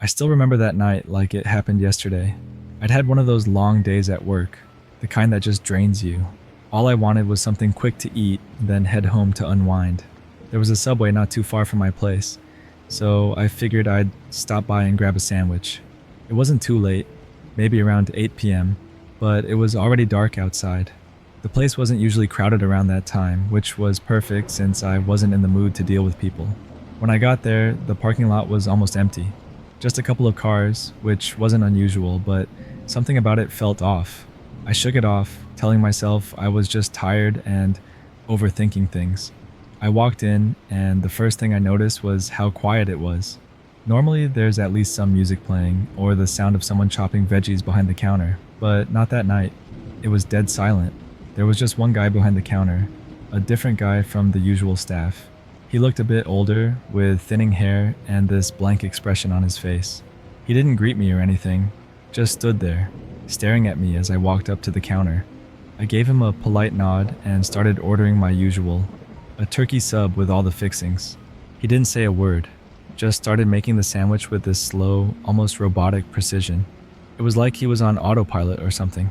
I still remember that night like it happened yesterday. I'd had one of those long days at work, the kind that just drains you. All I wanted was something quick to eat, then head home to unwind. There was a Subway not too far from my place, so I figured I'd stop by and grab a sandwich. It wasn't too late, maybe around 8 p.m., but it was already dark outside. The place wasn't usually crowded around that time, which was perfect since I wasn't in the mood to deal with people. When I got there, the parking lot was almost empty. Just a couple of cars, which wasn't unusual, but something about it felt off. I shook it off, telling myself I was just tired and overthinking things. I walked in, and the first thing I noticed was how quiet it was. Normally, there's at least some music playing, or the sound of someone chopping veggies behind the counter, but not that night. It was dead silent. There was just one guy behind the counter, a different guy from the usual staff. He looked a bit older, with thinning hair and this blank expression on his face. He didn't greet me or anything, just stood there, staring at me as I walked up to the counter. I gave him a polite nod and started ordering my usual, a turkey sub with all the fixings. He didn't say a word, just started making the sandwich with this slow, almost robotic precision. It was like he was on autopilot or something.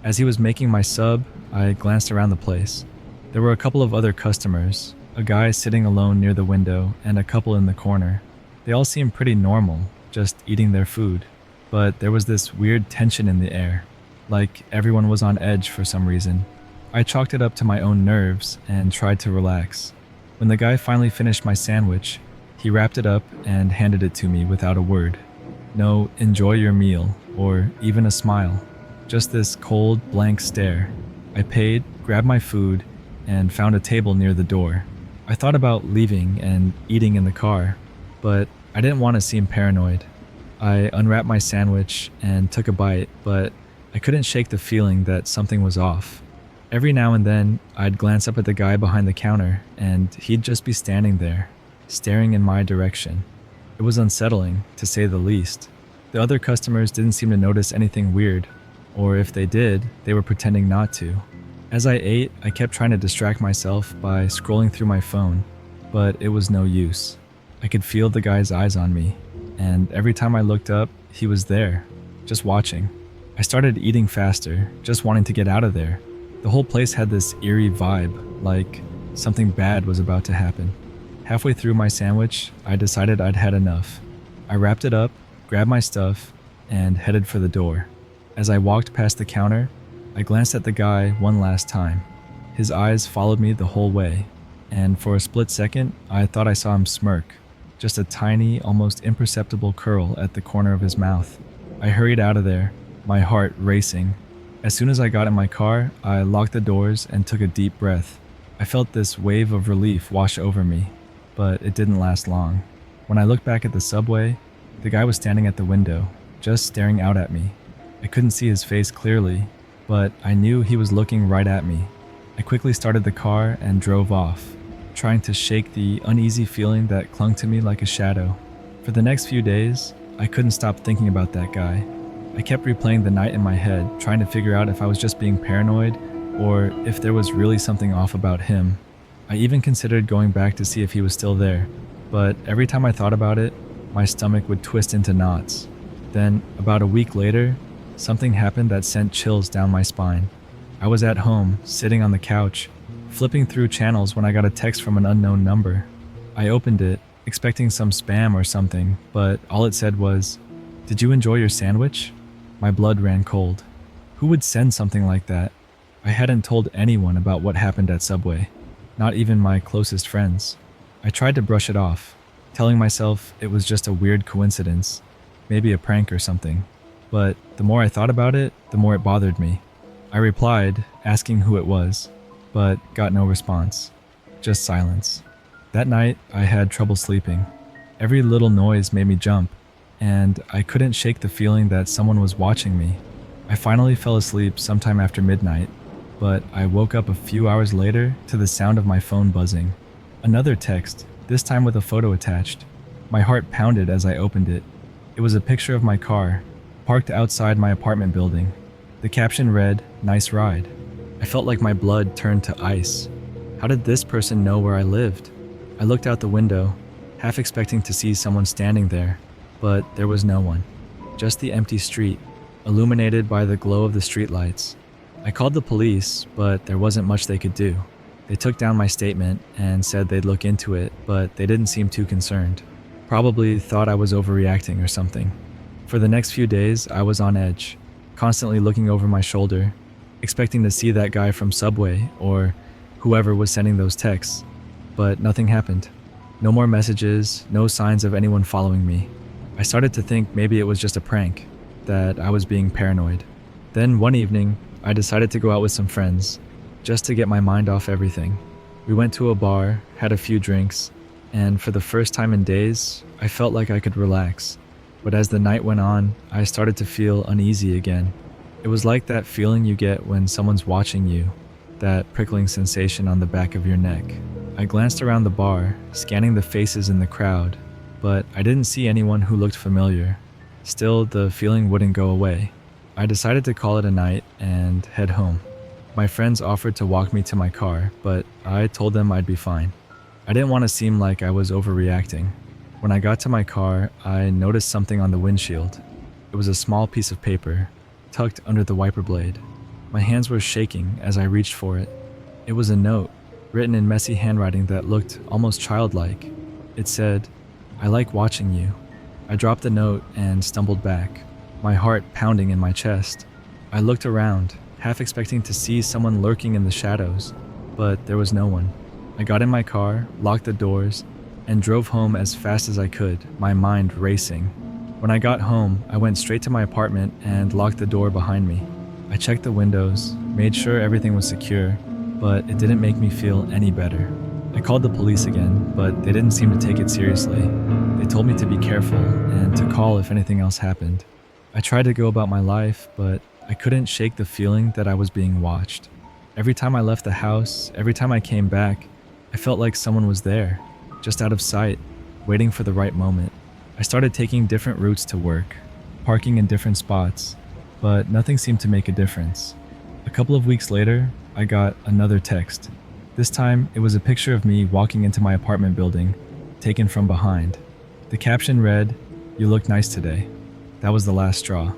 As he was making my sub, I glanced around the place. There were a couple of other customers, a guy sitting alone near the window and a couple in the corner. They all seemed pretty normal, just eating their food. But there was this weird tension in the air, like everyone was on edge for some reason. I chalked it up to my own nerves and tried to relax. When the guy finally finished my sandwich, he wrapped it up and handed it to me without a word. No "enjoy your meal" or even a smile. Just this cold, blank stare. I paid, grabbed my food, and found a table near the door. I thought about leaving and eating in the car, but I didn't want to seem paranoid. I unwrapped my sandwich and took a bite, but I couldn't shake the feeling that something was off. Every now and then, I'd glance up at the guy behind the counter, and he'd just be standing there, staring in my direction. It was unsettling, to say the least. The other customers didn't seem to notice anything weird, or if they did, they were pretending not to. As I ate, I kept trying to distract myself by scrolling through my phone, but it was no use. I could feel the guy's eyes on me, and every time I looked up, he was there, just watching. I started eating faster, just wanting to get out of there. The whole place had this eerie vibe, like something bad was about to happen. Halfway through my sandwich, I decided I'd had enough. I wrapped it up, grabbed my stuff, and headed for the door. As I walked past the counter, I glanced at the guy one last time. His eyes followed me the whole way, and for a split second, I thought I saw him smirk, just a tiny, almost imperceptible curl at the corner of his mouth. I hurried out of there, my heart racing. As soon as I got in my car, I locked the doors and took a deep breath. I felt this wave of relief wash over me, but it didn't last long. When I looked back at the subway, the guy was standing at the window, just staring out at me. I couldn't see his face clearly, but I knew he was looking right at me. I quickly started the car and drove off, trying to shake the uneasy feeling that clung to me like a shadow. For the next few days, I couldn't stop thinking about that guy. I kept replaying the night in my head, trying to figure out if I was just being paranoid or if there was really something off about him. I even considered going back to see if he was still there, but every time I thought about it, my stomach would twist into knots. Then, about a week later, something happened that sent chills down my spine. I was at home, sitting on the couch, flipping through channels when I got a text from an unknown number. I opened it, expecting some spam or something, but all it said was, "Did you enjoy your sandwich?" My blood ran cold. Who would send something like that? I hadn't told anyone about what happened at Subway, not even my closest friends. I tried to brush it off, telling myself it was just a weird coincidence, maybe a prank or something. But the more I thought about it, the more it bothered me. I replied, asking who it was, but got no response, just silence. That night, I had trouble sleeping. Every little noise made me jump, and I couldn't shake the feeling that someone was watching me. I finally fell asleep sometime after midnight, but I woke up a few hours later to the sound of my phone buzzing. Another text, this time with a photo attached. My heart pounded as I opened it. It was a picture of my car, parked outside my apartment building. The caption read, "Nice ride." I felt like my blood turned to ice. How did this person know where I lived? I looked out the window, half expecting to see someone standing there, but there was no one. Just the empty street, illuminated by the glow of the streetlights. I called the police, but there wasn't much they could do. They took down my statement and said they'd look into it, but they didn't seem too concerned. Probably thought I was overreacting or something. For the next few days, I was on edge, constantly looking over my shoulder, expecting to see that guy from Subway or whoever was sending those texts. But nothing happened. No more messages, no signs of anyone following me. I started to think maybe it was just a prank, that I was being paranoid. Then one evening, I decided to go out with some friends, just to get my mind off everything. We went to a bar, had a few drinks, and for the first time in days, I felt like I could relax. But as the night went on, I started to feel uneasy again. It was like that feeling you get when someone's watching you, that prickling sensation on the back of your neck. I glanced around the bar, scanning the faces in the crowd, but I didn't see anyone who looked familiar. Still, the feeling wouldn't go away. I decided to call it a night and head home. My friends offered to walk me to my car, but I told them I'd be fine. I didn't want to seem like I was overreacting. When I got to my car, I noticed something on the windshield. It was a small piece of paper, tucked under the wiper blade. My hands were shaking as I reached for it. It was a note, written in messy handwriting that looked almost childlike. It said, "I like watching you." I dropped the note and stumbled back, my heart pounding in my chest. I looked around, half expecting to see someone lurking in the shadows, but there was no one. I got in my car, locked the doors, and drove home as fast as I could, my mind racing. When I got home, I went straight to my apartment and locked the door behind me. I checked the windows, made sure everything was secure, but it didn't make me feel any better. I called the police again, but they didn't seem to take it seriously. They told me to be careful and to call if anything else happened. I tried to go about my life, but I couldn't shake the feeling that I was being watched. Every time I left the house, every time I came back, I felt like someone was there, just out of sight, waiting for the right moment. I started taking different routes to work, parking in different spots, but nothing seemed to make a difference. A couple of weeks later, I got another text. This time, it was a picture of me walking into my apartment building, taken from behind. The caption read, "You look nice today." That was the last straw.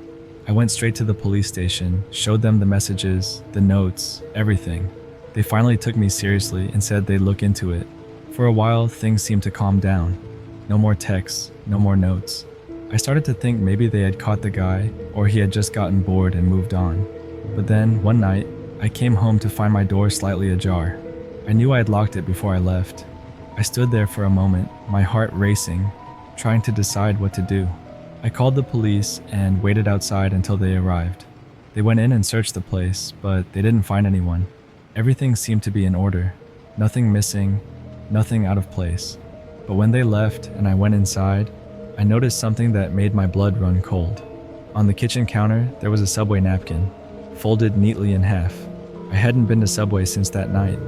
I went straight to the police station, showed them the messages, the notes, everything. They finally took me seriously and said they'd look into it. For a while, things seemed to calm down. No more texts, no more notes. I started to think maybe they had caught the guy, or he had just gotten bored and moved on. But then, one night, I came home to find my door slightly ajar. I knew I had locked it before I left. I stood there for a moment, my heart racing, trying to decide what to do. I called the police and waited outside until they arrived. They went in and searched the place, but they didn't find anyone. Everything seemed to be in order. Nothing missing, nothing out of place. But when they left and I went inside, I noticed something that made my blood run cold. On the kitchen counter, there was a Subway napkin, folded neatly in half. I hadn't been to Subway since that night.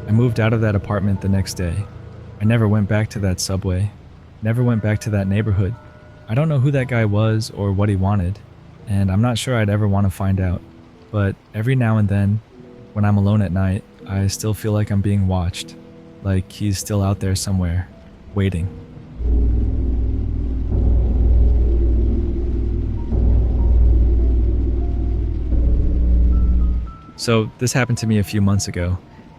I moved out of that apartment the next day. I never went back to that Subway, never went back to that neighborhood. I don't know who that guy was or what he wanted, and I'm not sure I'd ever want to find out. But every now and then, when I'm alone at night, I still feel like I'm being watched, like he's still out there somewhere, waiting. So this happened to me a few months ago,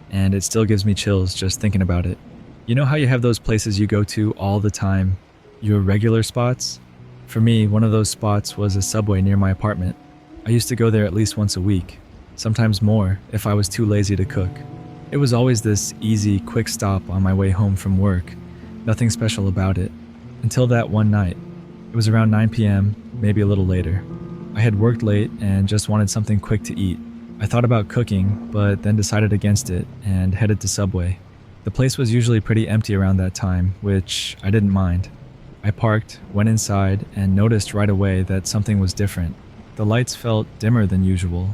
and it still gives me chills just thinking about it. You know how you have those places you go to all the time, your regular spots? For me, one of those spots was a Subway near my apartment. I used to go there at least once a week, sometimes more if I was too lazy to cook. It was always this easy, quick stop on my way home from work. Nothing special about it. Until that one night. It was around 9 p.m., maybe a little later. I had worked late and just wanted something quick to eat. I thought about cooking, but then decided against it and headed to Subway. The place was usually pretty empty around that time, which I didn't mind. I parked, went inside, and noticed right away that something was different. The lights felt dimmer than usual,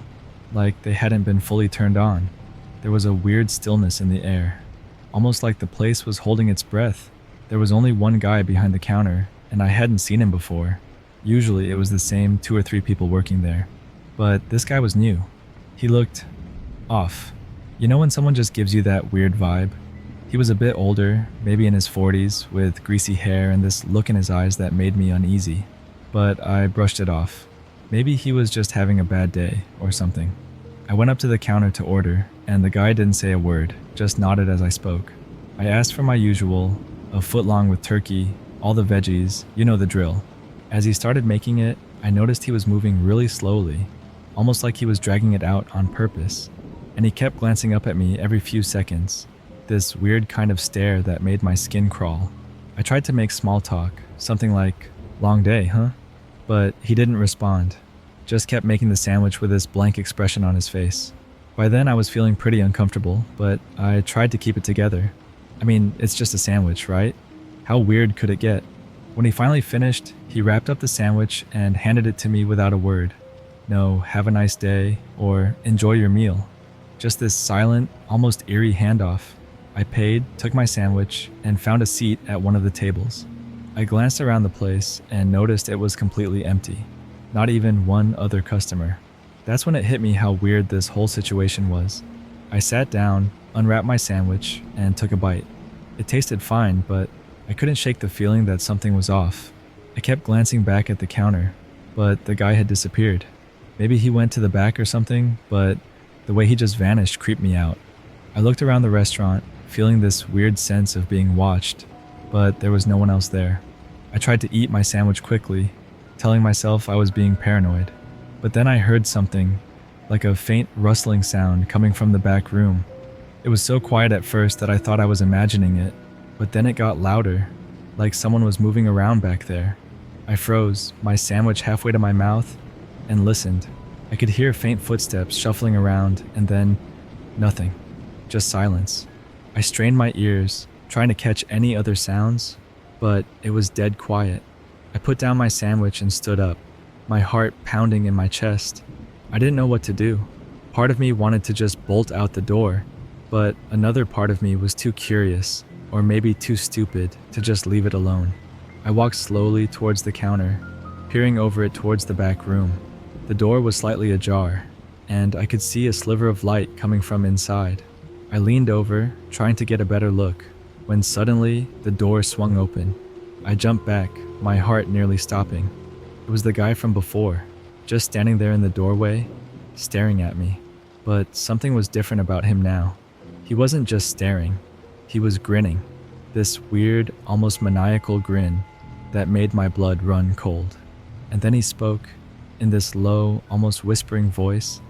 like they hadn't been fully turned on. There was a weird stillness in the air, almost like the place was holding its breath. There was only one guy behind the counter, and I hadn't seen him before. Usually it was the same 2 or 3 people working there. But this guy was new. He looked off. You know when someone just gives you that weird vibe? He He was a bit older, maybe in his 40s, with greasy hair and this look in his eyes that made me uneasy. But I brushed it off. Maybe he was just having a bad day or something. I went up to the counter to order, and the guy didn't say a word, just nodded as I spoke. I asked for my usual, a footlong with turkey, all the veggies, you know the drill. As he started making it, I noticed he was moving really slowly, almost like he was dragging it out on purpose. And he kept glancing up at me every few seconds, this weird kind of stare that made my skin crawl. I tried to make small talk, something like, "Long day, huh?" But he didn't respond, just kept making the sandwich with this blank expression on his face. By then I was feeling pretty uncomfortable, but I tried to keep it together. I mean, it's just a sandwich, right? How weird could it get? When he finally finished, he wrapped up the sandwich and handed it to me without a word. No, "have a nice day," or "enjoy your meal." Just this silent, almost eerie handoff. I paid, took my sandwich, and found a seat at one of the tables. I glanced around the place and noticed it was completely empty. Not even one other customer. That's when it hit me how weird this whole situation was. I sat down, unwrapped my sandwich, and took a bite. It tasted fine, but I couldn't shake the feeling that something was off. I kept glancing back at the counter, but the guy had disappeared. Maybe he went to the back or something, but the way he just vanished creeped me out. I looked around the restaurant, feeling this weird sense of being watched, but there was no one else there. I tried to eat my sandwich quickly, telling myself I was being paranoid. But then I heard something, like a faint rustling sound coming from the back room. It was so quiet at first that I thought I was imagining it, but then it got louder, like someone was moving around back there. I froze, my sandwich halfway to my mouth, and listened. I could hear faint footsteps shuffling around, and then nothing, just silence. I strained my ears, trying to catch any other sounds, but it was dead quiet. I put down my sandwich and stood up, my heart pounding in my chest. I didn't know what to do. Part of me wanted to just bolt out the door, but another part of me was too curious, or maybe too stupid, to just leave it alone. I walked slowly towards the counter, peering over it towards the back room. The door was slightly ajar, and I could see a sliver of light coming from inside. I leaned over, trying to get a better look, when suddenly the door swung open. I jumped back, my heart nearly stopping. It was the guy from before, just standing there in the doorway, staring at me. But something was different about him now. He wasn't just staring, he was grinning. This weird, almost maniacal grin that made my blood run cold. And then he spoke, in this low, almost whispering voice,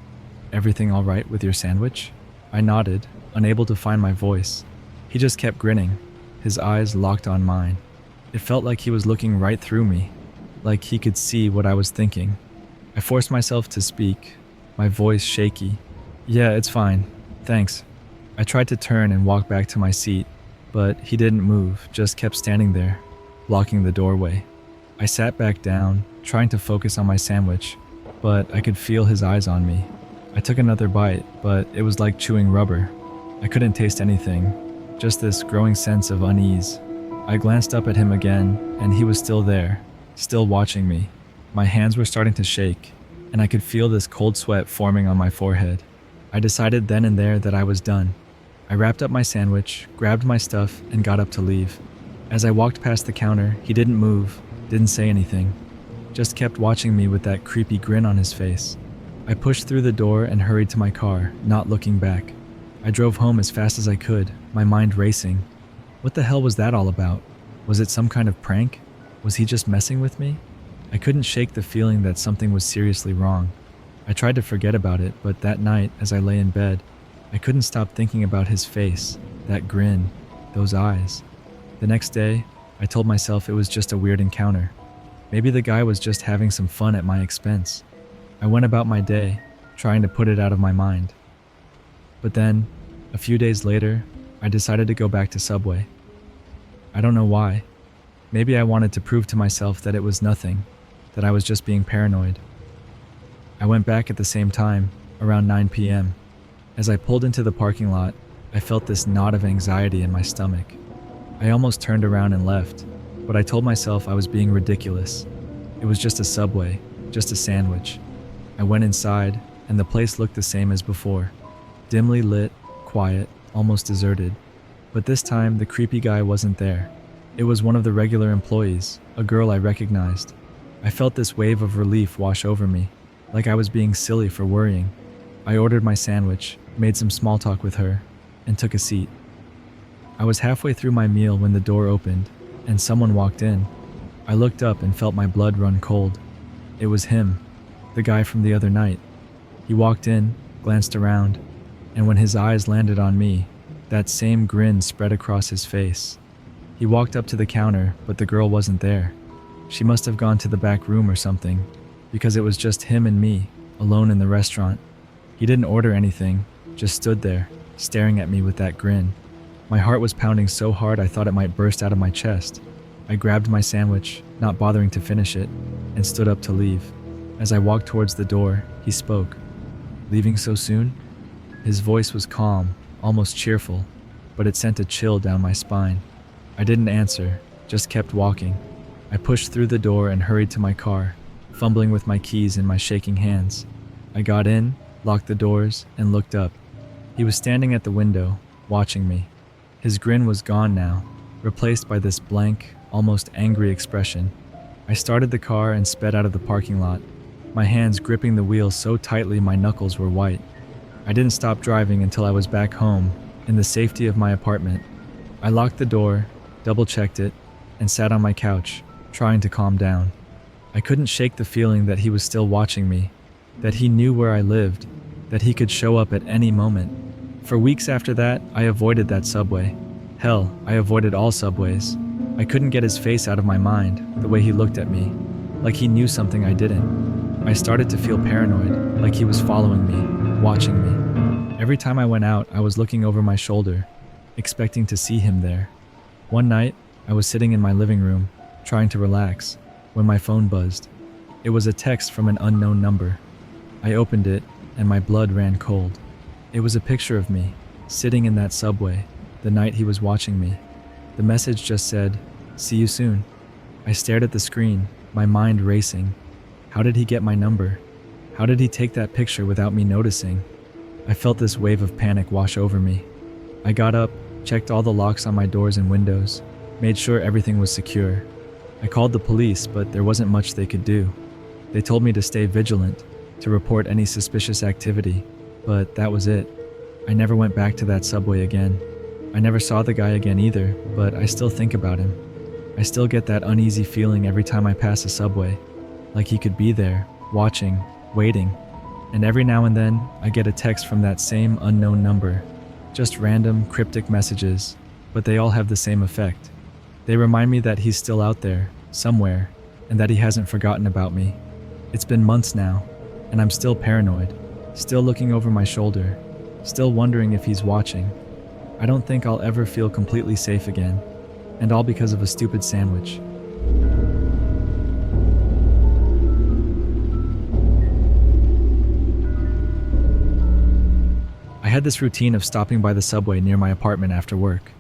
"Everything all right with your sandwich?" I nodded, unable to find my voice. He just kept grinning, his eyes locked on mine. It felt like he was looking right through me, like he could see what I was thinking. I forced myself to speak, my voice shaky. "Yeah, it's fine. Thanks." I tried to turn and walk back to my seat, but he didn't move, just kept standing there, blocking the doorway. I sat back down, trying to focus on my sandwich, but I could feel his eyes on me. I took another bite, but it was like chewing rubber. I couldn't taste anything, just this growing sense of unease. I glanced up at him again, and he was still there, still watching me. My hands were starting to shake, and I could feel this cold sweat forming on my forehead. I decided then and there that I was done. I wrapped up my sandwich, grabbed my stuff, and got up to leave. As I walked past the counter, he didn't move, didn't say anything, just kept watching me with that creepy grin on his face. I pushed through the door and hurried to my car, not looking back. I drove home as fast as I could, my mind racing. What the hell was that all about? Was it some kind of prank? Was he just messing with me? I couldn't shake the feeling that something was seriously wrong. I tried to forget about it, but that night, as I lay in bed, I couldn't stop thinking about his face, that grin, those eyes. The next day, I told myself it was just a weird encounter. Maybe the guy was just having some fun at my expense. I went about my day, trying to put it out of my mind. But then, a few days later, I decided to go back to Subway. I don't know why. Maybe I wanted to prove to myself that it was nothing, that I was just being paranoid. I went back at the same time, around 9 p.m. As I pulled into the parking lot, I felt this knot of anxiety in my stomach. I almost turned around and left, but I told myself I was being ridiculous. It was just a Subway, just a sandwich. I went inside, and the place looked the same as before. Dimly lit, quiet, almost deserted. But this time, the creepy guy wasn't there. It was one of the regular employees, a girl I recognized. I felt this wave of relief wash over me, like I was being silly for worrying. I ordered my sandwich, made some small talk with her, and took a seat. I was halfway through my meal when the door opened, and someone walked in. I looked up and felt my blood run cold. It was him, the guy from the other night. He walked in, glanced around, and when his eyes landed on me, that same grin spread across his face. He walked up to the counter, but the girl wasn't there. She must have gone to the back room or something, because it was just him and me, alone in the restaurant. He didn't order anything, just stood there, staring at me with that grin. My heart was pounding so hard I thought it might burst out of my chest. I grabbed my sandwich, not bothering to finish it, and stood up to leave. As I walked towards the door, he spoke. "Leaving so soon?" His voice was calm, almost cheerful, but it sent a chill down my spine. I didn't answer, just kept walking. I pushed through the door and hurried to my car, fumbling with my keys in my shaking hands. I got in, locked the doors, and looked up. He was standing at the window, watching me. His grin was gone now, replaced by this blank, almost angry expression. I started the car and sped out of the parking lot, my hands gripping the wheel so tightly my knuckles were white. I didn't stop driving until I was back home, in the safety of my apartment. I locked the door, double-checked it, and sat on my couch, trying to calm down. I couldn't shake the feeling that he was still watching me, that he knew where I lived, that he could show up at any moment. For weeks after that, I avoided that subway. Hell, I avoided all subways. I couldn't get his face out of my mind, the way he looked at me, like he knew something I didn't. I started to feel paranoid, like he was following me, watching me. Every time I went out, I was looking over my shoulder, expecting to see him there. One night, I was sitting in my living room, trying to relax, when my phone buzzed. It was a text from an unknown number. I opened it, and my blood ran cold. It was a picture of me, sitting in that subway, the night he was watching me. The message just said, "See you soon." I stared at the screen, my mind racing. How did he get my number? How did he take that picture without me noticing? I felt this wave of panic wash over me. I got up, checked all the locks on my doors and windows, made sure everything was secure. I called the police, but there wasn't much they could do. They told me to stay vigilant, to report any suspicious activity, but that was it. I never went back to that subway again. I never saw the guy again either, but I still think about him. I still get that uneasy feeling every time I pass a subway, like he could be there, watching, waiting. And every now and then, I get a text from that same unknown number. Just random, cryptic messages, but they all have the same effect. They remind me that he's still out there, somewhere, and that he hasn't forgotten about me. It's been months now, and I'm still paranoid, still looking over my shoulder, still wondering if he's watching. I don't think I'll ever feel completely safe again, and all because of a stupid sandwich. I had this routine of stopping by the subway near my apartment after work.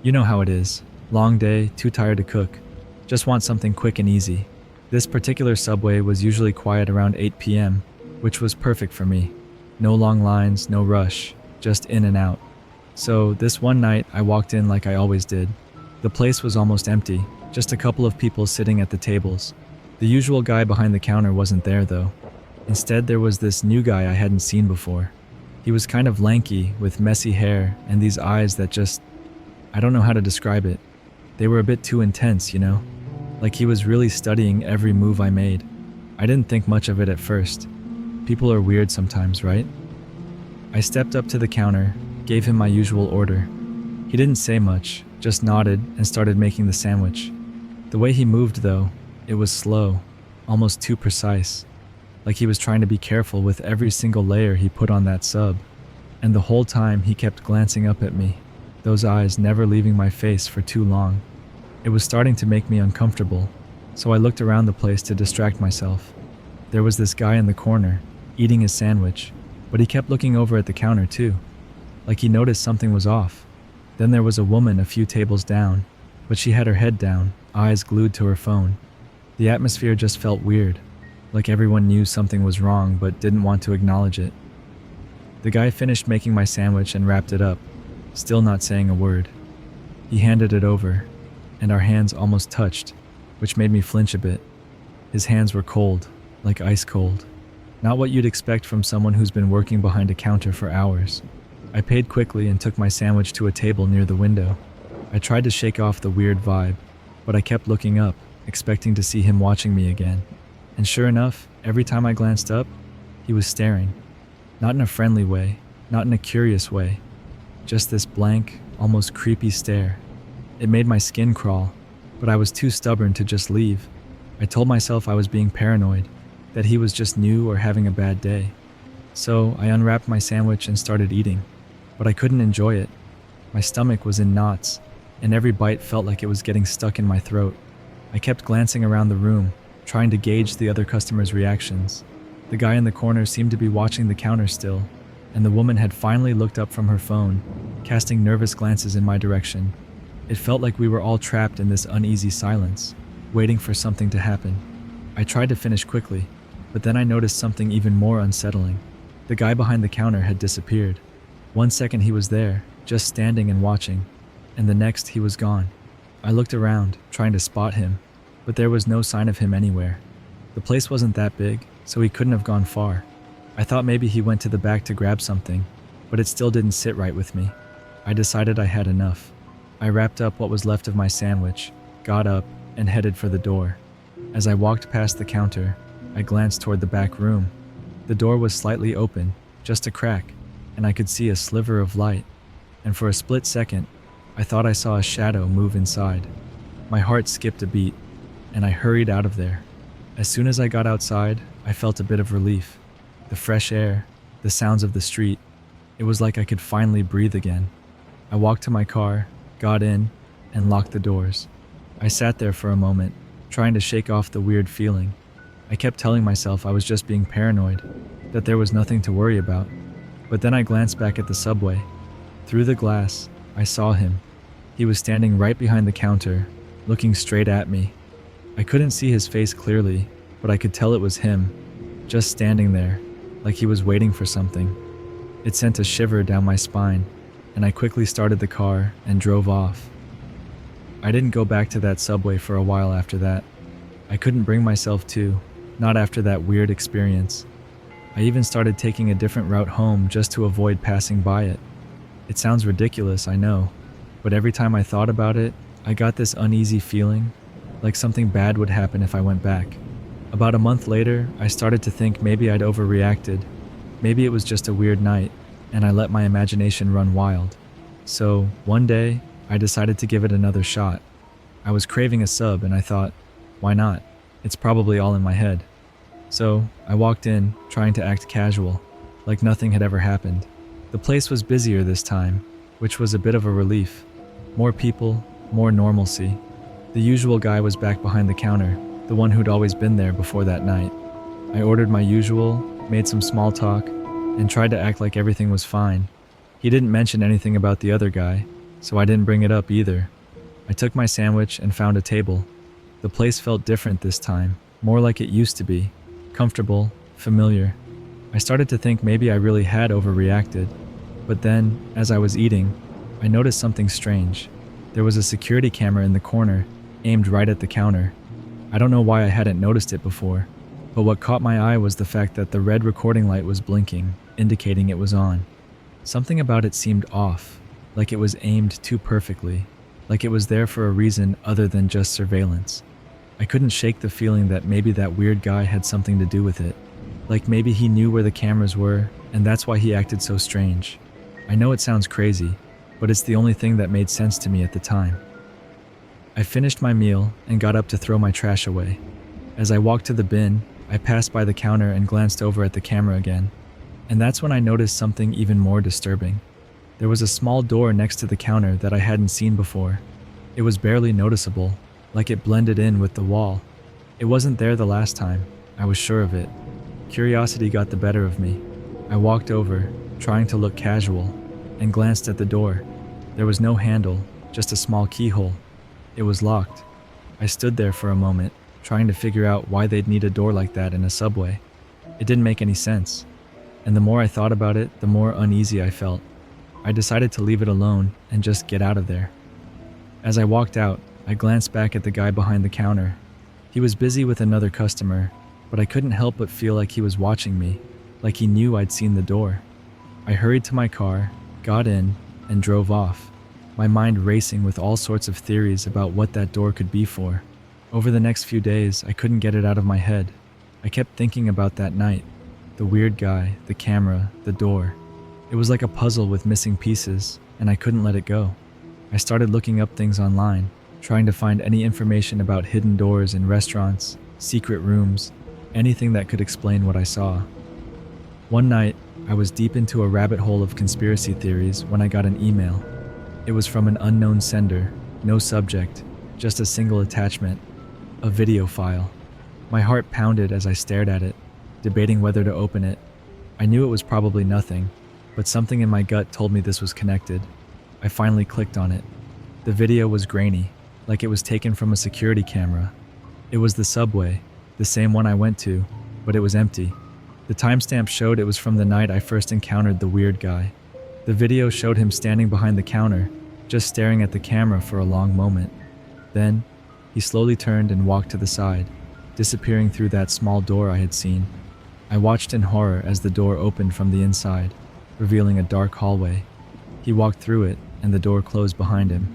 You know how it is. Long day, too tired to cook. Just want something quick and easy. This particular subway was usually quiet around 8 p.m., which was perfect for me. No long lines, no rush, just in and out. So this one night, I walked in like I always did. The place was almost empty, just a couple of people sitting at the tables. The usual guy behind the counter wasn't there though. Instead, there was this new guy I hadn't seen before. He was kind of lanky, with messy hair, and these eyes that just... I don't know how to describe it. They were a bit too intense, you know? Like he was really studying every move I made. I didn't think much of it at first. People are weird sometimes, right? I stepped up to the counter, gave him my usual order. He didn't say much, just nodded and started making the sandwich. The way he moved though, it was slow, almost too precise. Like he was trying to be careful with every single layer he put on that sub. And the whole time he kept glancing up at me, those eyes never leaving my face for too long. It was starting to make me uncomfortable, so I looked around the place to distract myself. There was this guy in the corner, eating his sandwich, but he kept looking over at the counter too, like he noticed something was off. Then there was a woman a few tables down, but she had her head down, eyes glued to her phone. The atmosphere just felt weird, like everyone knew something was wrong but didn't want to acknowledge it. The guy finished making my sandwich and wrapped it up, still not saying a word. He handed it over, and our hands almost touched, which made me flinch a bit. His hands were cold, like ice cold. Not what you'd expect from someone who's been working behind a counter for hours. I paid quickly and took my sandwich to a table near the window. I tried to shake off the weird vibe, but I kept looking up, expecting to see him watching me again. And sure enough, every time I glanced up, he was staring. Not in a friendly way, not in a curious way. Just this blank, almost creepy stare. It made my skin crawl, but I was too stubborn to just leave. I told myself I was being paranoid, that he was just new or having a bad day. So I unwrapped my sandwich and started eating, but I couldn't enjoy it. My stomach was in knots, and every bite felt like it was getting stuck in my throat. I kept glancing around the room, trying to gauge the other customers' reactions. The guy in the corner seemed to be watching the counter still, and the woman had finally looked up from her phone, casting nervous glances in my direction. It felt like we were all trapped in this uneasy silence, waiting for something to happen. I tried to finish quickly, but then I noticed something even more unsettling. The guy behind the counter had disappeared. 1 second he was there, just standing and watching, and the next he was gone. I looked around, trying to spot him, but there was no sign of him anywhere. The place wasn't that big, so he couldn't have gone far. I thought maybe he went to the back to grab something, but it still didn't sit right with me. I decided I had enough. I wrapped up what was left of my sandwich, got up, and headed for the door. As I walked past the counter, I glanced toward the back room. The door was slightly open, just a crack, and I could see a sliver of light. And for a split second, I thought I saw a shadow move inside. My heart skipped a beat, and I hurried out of there. As soon as I got outside, I felt a bit of relief. The fresh air, the sounds of the street. It was like I could finally breathe again. I walked to my car, got in, and locked the doors. I sat there for a moment, trying to shake off the weird feeling. I kept telling myself I was just being paranoid, that there was nothing to worry about. But then I glanced back at the subway. Through the glass, I saw him. He was standing right behind the counter, looking straight at me. I couldn't see his face clearly, but I could tell it was him, just standing there, like he was waiting for something. It sent a shiver down my spine, and I quickly started the car and drove off. I didn't go back to that subway for a while after that. I couldn't bring myself to, not after that weird experience. I even started taking a different route home just to avoid passing by it. It sounds ridiculous, I know, but every time I thought about it, I got this uneasy feeling, like something bad would happen if I went back. About a month later, I started to think maybe I'd overreacted. Maybe it was just a weird night, and I let my imagination run wild. So, one day, I decided to give it another shot. I was craving a sub, and I thought, why not? It's probably all in my head. So, I walked in, trying to act casual, like nothing had ever happened. The place was busier this time, which was a bit of a relief. More people, more normalcy. The usual guy was back behind the counter, the one who'd always been there before that night. I ordered my usual, made some small talk, and tried to act like everything was fine. He didn't mention anything about the other guy, so I didn't bring it up either. I took my sandwich and found a table. The place felt different this time, more like it used to be. Comfortable, familiar. I started to think maybe I really had overreacted. But then, as I was eating, I noticed something strange. There was a security camera in the corner, aimed right at the counter. I don't know why I hadn't noticed it before, but what caught my eye was the fact that the red recording light was blinking, indicating it was on. Something about it seemed off, like it was aimed too perfectly, like it was there for a reason other than just surveillance. I couldn't shake the feeling that maybe that weird guy had something to do with it. Like maybe he knew where the cameras were, and that's why he acted so strange. I know it sounds crazy, but it's the only thing that made sense to me at the time. I finished my meal and got up to throw my trash away. As I walked to the bin, I passed by the counter and glanced over at the camera again. And that's when I noticed something even more disturbing. There was a small door next to the counter that I hadn't seen before. It was barely noticeable, like it blended in with the wall. It wasn't there the last time, I was sure of it. Curiosity got the better of me. I walked over, trying to look casual, and glanced at the door. There was no handle, just a small keyhole. It was locked. I stood there for a moment, trying to figure out why they'd need a door like that in a subway. It didn't make any sense. And the more I thought about it, the more uneasy I felt. I decided to leave it alone and just get out of there. As I walked out, I glanced back at the guy behind the counter. He was busy with another customer, but I couldn't help but feel like he was watching me, like he knew I'd seen the door. I hurried to my car, got in, and drove off, my mind racing with all sorts of theories about what that door could be for. Over the next few days, I couldn't get it out of my head. I kept thinking about that night, the weird guy, the camera, the door. It was like a puzzle with missing pieces, and I couldn't let it go. I started looking up things online, trying to find any information about hidden doors in restaurants, secret rooms, anything that could explain what I saw. One night, I was deep into a rabbit hole of conspiracy theories when I got an email. It was from an unknown sender, no subject, just a single attachment, a video file. My heart pounded as I stared at it, debating whether to open it. I knew it was probably nothing, but something in my gut told me this was connected. I finally clicked on it. The video was grainy, like it was taken from a security camera. It was the subway, the same one I went to, but it was empty. The timestamp showed it was from the night I first encountered the weird guy. The video showed him standing behind the counter, just staring at the camera for a long moment. Then, he slowly turned and walked to the side, disappearing through that small door I had seen. I watched in horror as the door opened from the inside, revealing a dark hallway. He walked through it, and the door closed behind him.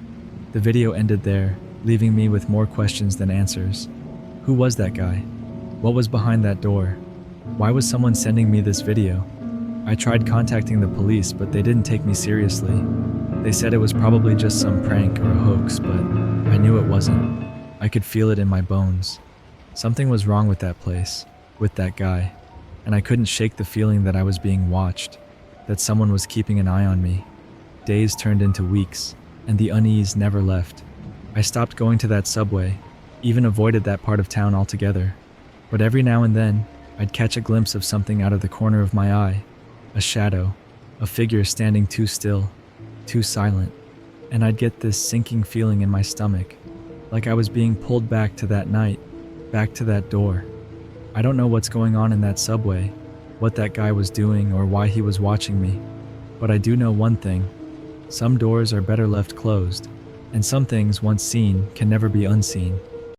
The video ended there, leaving me with more questions than answers. Who was that guy? What was behind that door? Why was someone sending me this video? I tried contacting the police, but they didn't take me seriously. They said it was probably just some prank or a hoax, but I knew it wasn't. I could feel it in my bones. Something was wrong with that place, with that guy, and I couldn't shake the feeling that I was being watched, that someone was keeping an eye on me. Days turned into weeks, and the unease never left. I stopped going to that subway, even avoided that part of town altogether. But every now and then, I'd catch a glimpse of something out of the corner of my eye, a shadow, a figure standing too still, too silent, and I'd get this sinking feeling in my stomach, like I was being pulled back to that night, back to that door. I don't know what's going on in that subway, what that guy was doing or why he was watching me, but I do know one thing. Some doors are better left closed, and some things once seen can never be unseen.